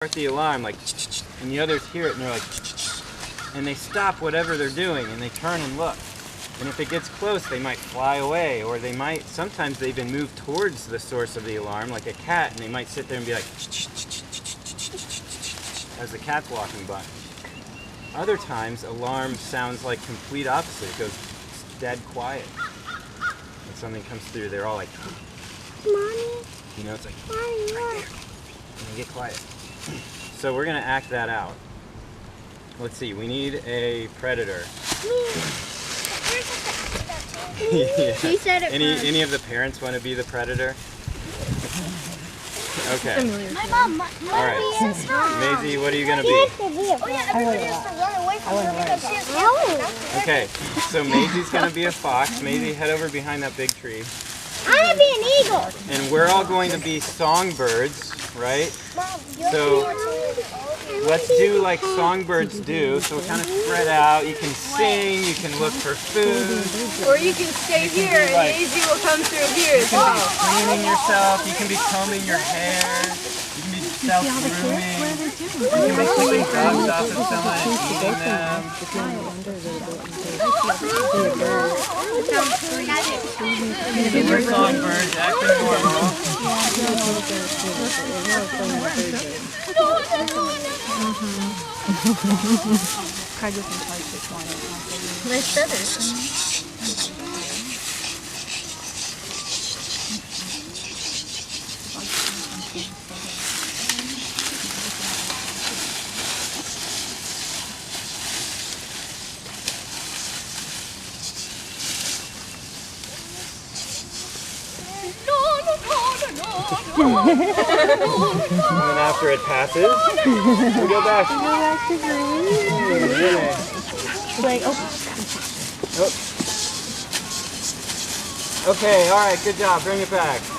start the alarm like, and the others hear it and they're like, and they stop whatever they're doing and they turn and look. And if it gets close, they might fly away, or they might, sometimes they even move towards the source of the alarm, like a cat, and they might sit there and be like, as the cat's walking by. Other times, alarm sounds like complete opposite. It goes dead quiet. When something comes through, they're all like, Mommy. you know, it's like, Mommy, right there. And they get quiet. So we're going to act that out. Let's see, we need a predator. Yeah. She said it first. Any of the parents want to be the predator? Okay. My mom. All right. Maisie, what are you going to be? Oh yeah, everybody has to run away from her because she has Okay, so Maisie's going to be a fox. Maisie, head over behind that big tree. I'm going to be an eagle. And we're all going to be songbirds, right? So let's do like songbirds do. So kind of spread out. You can sing, you can look for food. Or you can stay here and Maisie will come through here. You can be cleaning yourself, you can be combing your hair, you can be self-grooming, you can be picking drugs off of someone and eating them. We're songbirds, acting normal. Craig was in charge this morning. My feathers. And then after it passes, we go back. Like, oh. Okay, all right, good job. Bring it back.